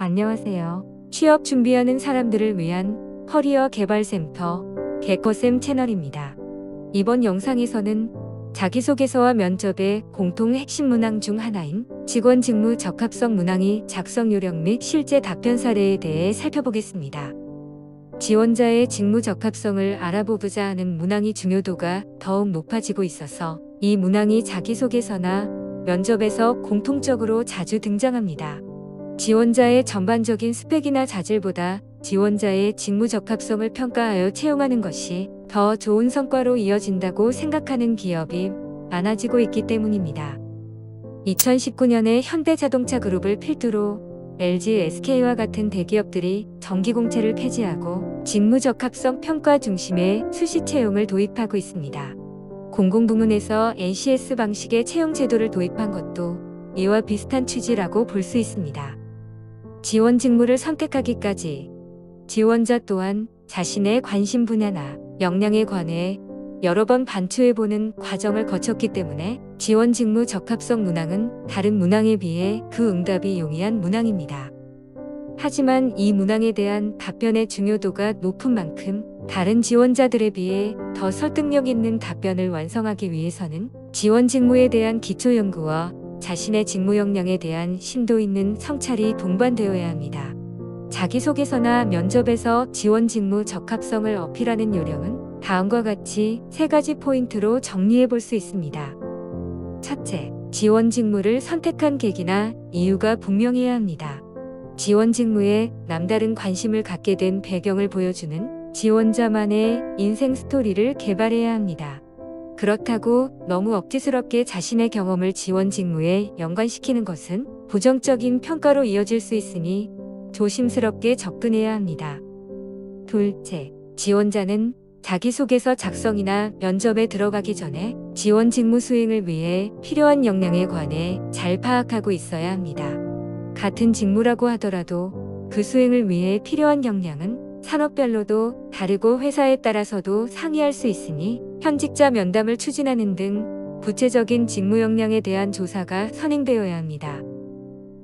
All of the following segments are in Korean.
안녕하세요. 취업 준비하는 사람들을 위한 커리어 개발 센터 개커쌤 채널입니다. 이번 영상에서는 자기소개서와 면접의 공통 핵심 문항 중 하나인 직원 직무 적합성 문항의 작성 요령 및 실제 답변 사례에 대해 살펴보겠습니다. 지원자의 직무 적합성을 알아보고자 하는 문항의 중요도가 더욱 높아지고 있어서 이 문항이 자기소개서나 면접에서 공통적으로 자주 등장합니다. 지원자의 전반적인 스펙이나 자질보다 지원자의 직무 적합성을 평가하여 채용하는 것이 더 좋은 성과로 이어진다고 생각하는 기업이 많아지고 있기 때문입니다. 2019년에 현대자동차 그룹을 필두로 LG, SK와 같은 대기업들이 정기공채를 폐지하고 직무 적합성 평가 중심의 수시 채용을 도입하고 있습니다. 공공부문에서 NCS 방식의 채용 제도를 도입한 것도 이와 비슷한 취지라고 볼 수 있습니다. 지원 직무를 선택하기까지 지원자 또한 자신의 관심 분야나 역량에 관해 여러 번 반추해보는 과정을 거쳤기 때문에 지원 직무 적합성 문항은 다른 문항에 비해 그 응답이 용이한 문항입니다. 하지만 이 문항에 대한 답변의 중요도가 높은 만큼 다른 지원자들에 비해 더 설득력 있는 답변을 완성하기 위해서는 지원 직무에 대한 기초 연구와 자신의 직무 역량에 대한 심도 있는 성찰이 동반되어야 합니다. 자기소개서나 면접에서 지원 직무 적합성을 어필하는 요령은 다음과 같이 3가지 포인트로 정리해 볼 수 있습니다. 첫째, 지원 직무를 선택한 계기나 이유가 분명해야 합니다. 지원 직무에 남다른 관심을 갖게 된 배경을 보여주는 지원자만의 인생 스토리를 개발해야 합니다. 그렇다고 너무 억지스럽게 자신의 경험을 지원 직무에 연관시키는 것은 부정적인 평가로 이어질 수 있으니 조심스럽게 접근해야 합니다. 둘째, 지원자는 자기소개서 작성이나 면접에 들어가기 전에 지원 직무 수행을 위해 필요한 역량에 관해 잘 파악하고 있어야 합니다. 같은 직무라고 하더라도 그 수행을 위해 필요한 역량은 산업별로도 다르고 회사에 따라서도 상이할 수 있으니 현직자 면담을 추진하는 등 구체적인 직무 역량에 대한 조사가 선행되어야 합니다.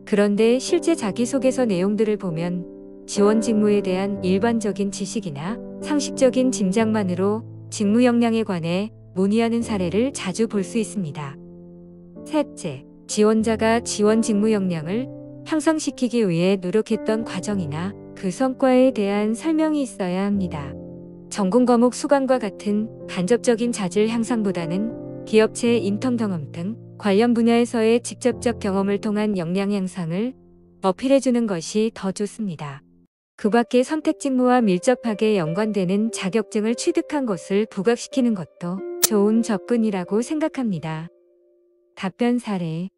그런데 실제 자기소개서 내용들을 보면 지원 직무에 대한 일반적인 지식이나 상식적인 짐작만으로 직무 역량에 관해 문의하는 사례를 자주 볼 수 있습니다. 셋째, 지원자가 지원 직무 역량을 향상시키기 위해 노력했던 과정이나 그 성과에 대한 설명이 있어야 합니다. 전공 과목 수강과 같은 간접적인 자질 향상보다는 기업체 인턴 경험 등 관련 분야에서의 직접적 경험을 통한 역량 향상을 어필해주는 것이 더 좋습니다. 그 밖에 선택 직무와 밀접하게 연관되는 자격증을 취득한 것을 부각시키는 것도 좋은 접근이라고 생각합니다. 답변 사례.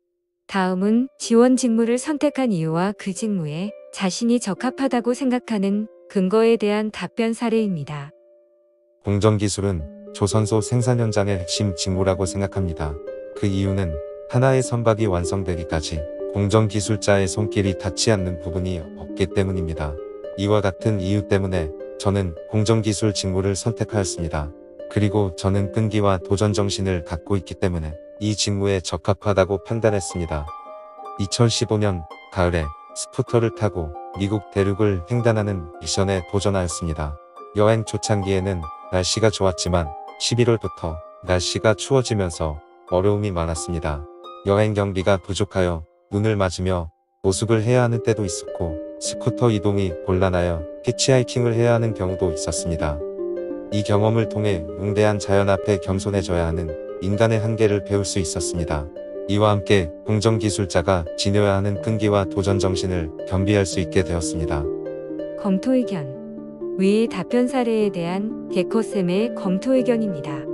다음은 지원 직무를 선택한 이유와 그 직무에 자신이 적합하다고 생각하는 근거에 대한 답변 사례입니다. 공정기술은 조선소 생산 현장의 핵심 직무라고 생각합니다. 그 이유는 하나의 선박이 완성되기까지 공정기술자의 손길이 닿지 않는 부분이 없기 때문입니다. 이와 같은 이유 때문에 저는 공정기술 직무를 선택하였습니다. 그리고 저는 끈기와 도전정신을 갖고 있기 때문에 이 직무에 적합하다고 판단했습니다. 2015년 가을에 스쿠터를 타고 미국 대륙을 횡단하는 미션에 도전하였습니다. 여행 초창기에는 날씨가 좋았지만 11월부터 날씨가 추워지면서 어려움이 많았습니다. 여행 경비가 부족하여 눈을 맞으며 노숙을 해야 하는 때도 있었고 스쿠터 이동이 곤란하여 히치하이킹을 해야 하는 경우도 있었습니다. 이 경험을 통해 응대한 자연 앞에 겸손해져야 하는 인간의 한계를 배울 수 있었습니다. 이와 함께 공정기술자가 지녀야 하는 끈기와 도전정신을 겸비할 수 있게 되었습니다. 검토 의견. 위의 답변 사례에 대한 개커쌤의 검토 의견입니다.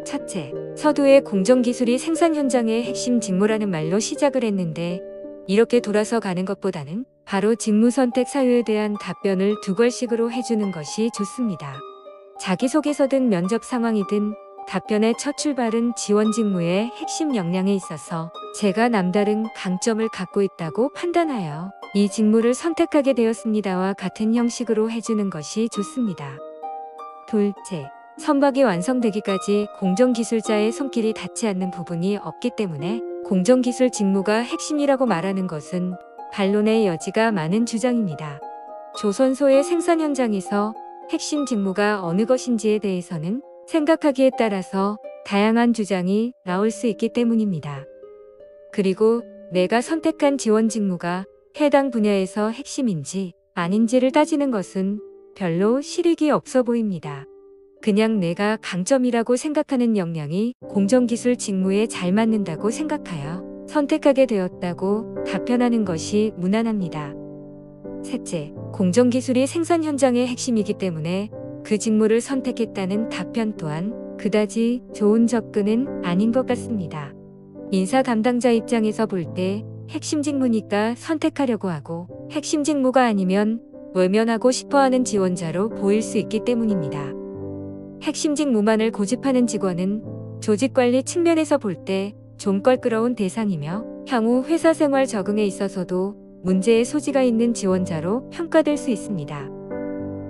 첫째, 서두에 공정기술이 생산 현장의 핵심 직무라는 말로 시작을 했는데 이렇게 돌아서 가는 것보다는 바로 직무 선택 사유에 대한 답변을 2걸씩으로 해주는 것이 좋습니다. 자기소개서든 면접 상황이든 답변의 첫 출발은 지원 직무의 핵심 역량에 있어서 제가 남다른 강점을 갖고 있다고 판단하여 이 직무를 선택하게 되었습니다와 같은 형식으로 해주는 것이 좋습니다. 둘째, 선박이 완성되기까지 공정기술자의 손길이 닿지 않는 부분이 없기 때문에 공정기술 직무가 핵심이라고 말하는 것은 반론의 여지가 많은 주장입니다. 조선소의 생산 현장에서 핵심 직무가 어느 것인지에 대해서는 생각하기에 따라서 다양한 주장이 나올 수 있기 때문입니다. 그리고 내가 선택한 지원 직무가 해당 분야에서 핵심인지 아닌지를 따지는 것은 별로 실익이 없어 보입니다. 그냥 내가 강점이라고 생각하는 역량이 공정기술 직무에 잘 맞는다고 생각하여 선택하게 되었다고 답변하는 것이 무난합니다. 셋째, 공정기술이 생산 현장의 핵심이기 때문에 그 직무를 선택했다는 답변 또한 그다지 좋은 접근은 아닌 것 같습니다. 인사 담당자 입장에서 볼 때 핵심 직무니까 선택하려고 하고 핵심 직무가 아니면 외면하고 싶어하는 지원자로 보일 수 있기 때문입니다. 핵심 직무만을 고집하는 직원은 조직관리 측면에서 볼 때 좀 껄끄러운 대상이며 향후 회사 생활 적응에 있어서도 문제의 소지가 있는 지원자로 평가될 수 있습니다.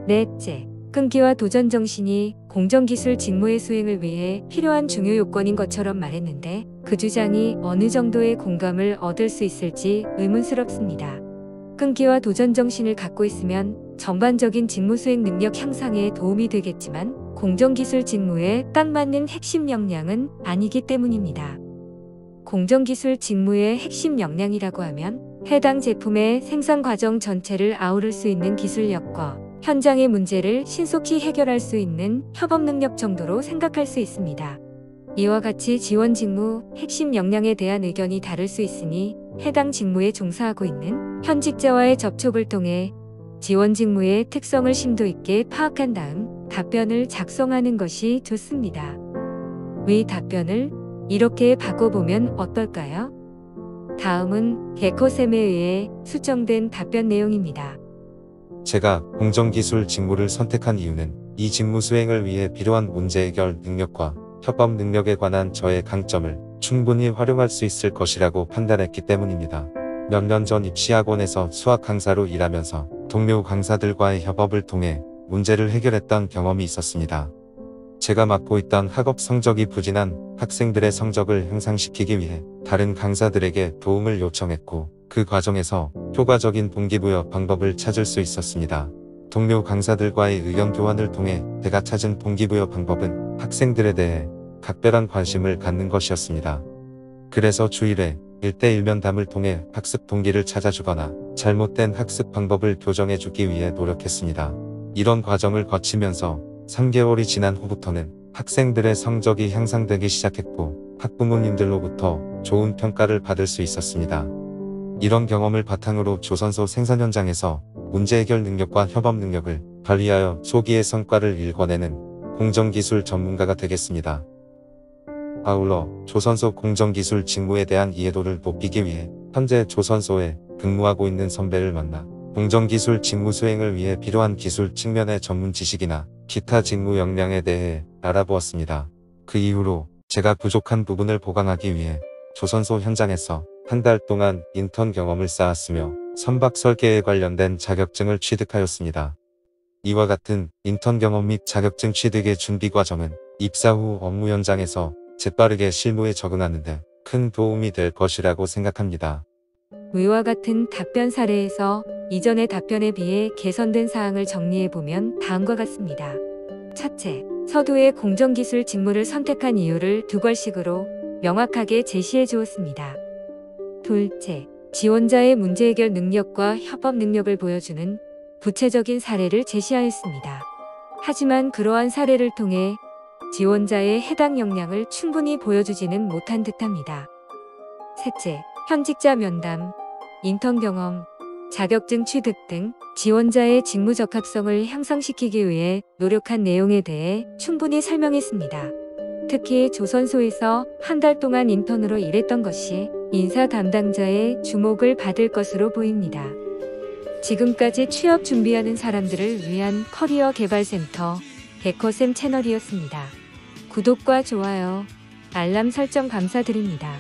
넷째, 끈기와 도전 정신이 공정기술 직무의 수행을 위해 필요한 중요 요건인 것처럼 말했는데 그 주장이 어느 정도의 공감을 얻을 수 있을지 의문스럽습니다. 끈기와 도전 정신을 갖고 있으면 전반적인 직무 수행 능력 향상에 도움이 되겠지만 공정기술 직무에 딱 맞는 핵심 역량은 아니기 때문입니다. 공정기술 직무의 핵심 역량이라고 하면 해당 제품의 생산 과정 전체를 아우를 수 있는 기술력과 현장의 문제를 신속히 해결할 수 있는 협업 능력 정도로 생각할 수 있습니다. 이와 같이 지원 직무 핵심 역량에 대한 의견이 다를 수 있으니 해당 직무에 종사하고 있는 현직자와의 접촉을 통해 지원 직무의 특성을 심도 있게 파악한 다음 답변을 작성하는 것이 좋습니다. 위 답변을 이렇게 바꿔보면 어떨까요? 다음은 개코쌤에 의해 수정된 답변 내용입니다. 제가 공정기술 직무를 선택한 이유는 이 직무 수행을 위해 필요한 문제 해결 능력과 협업 능력에 관한 저의 강점을 충분히 활용할 수 있을 것이라고 판단했기 때문입니다. 몇 년 전 입시학원에서 수학 강사로 일하면서 동료 강사들과의 협업을 통해 문제를 해결했던 경험이 있었습니다. 제가 맡고 있던 학업 성적이 부진한 학생들의 성적을 향상시키기 위해 다른 강사들에게 도움을 요청했고 그 과정에서 효과적인 동기부여 방법을 찾을 수 있었습니다. 동료 강사들과의 의견 교환을 통해 제가 찾은 동기부여 방법은 학생들에 대해 각별한 관심을 갖는 것이었습니다. 그래서 주일에 1대1 면담을 통해 학습 동기를 찾아주거나 잘못된 학습 방법을 교정해주기 위해 노력했습니다. 이런 과정을 거치면서 3개월이 지난 후부터는 학생들의 성적이 향상되기 시작했고 학부모님들로부터 좋은 평가를 받을 수 있었습니다. 이런 경험을 바탕으로 조선소 생산 현장에서 문제 해결 능력과 협업 능력을 발휘하여 초기의 성과를 일궈내는 공정기술 전문가가 되겠습니다. 아울러 조선소 공정기술 직무에 대한 이해도를 높이기 위해 현재 조선소에 근무하고 있는 선배를 만나 공정기술 직무 수행을 위해 필요한 기술 측면의 전문 지식이나 기타 직무 역량에 대해 알아보았습니다. 그 이후로 제가 부족한 부분을 보강하기 위해 조선소 현장에서 한 달 동안 인턴 경험을 쌓았으며 선박 설계에 관련된 자격증을 취득하였습니다. 이와 같은 인턴 경험 및 자격증 취득의 준비 과정은 입사 후 업무 현장에서 재빠르게 실무에 적응하는 데 큰 도움이 될 것이라고 생각합니다. 위와 같은 답변 사례에서 이전의 답변에 비해 개선된 사항을 정리해보면 다음과 같습니다. 첫째, 서두에 공정기술 직무를 선택한 이유를 두 걸씩으로 명확하게 제시해 주었습니다. 둘째, 지원자의 문제 해결 능력과 협업 능력을 보여주는 구체적인 사례를 제시하였습니다. 하지만 그러한 사례를 통해 지원자의 해당 역량을 충분히 보여주지는 못한 듯합니다. 셋째, 현직자 면담, 인턴 경험, 자격증 취득 등 지원자의 직무 적합성을 향상시키기 위해 노력한 내용에 대해 충분히 설명했습니다. 특히 조선소에서 한 달 동안 인턴으로 일했던 것이 인사 담당자의 주목을 받을 것으로 보입니다. 지금까지 취업 준비하는 사람들을 위한 커리어 개발센터 개코쌤 채널이었습니다. 구독과 좋아요, 알람 설정 감사드립니다.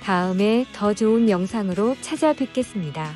다음에 더 좋은 영상으로 찾아뵙겠습니다.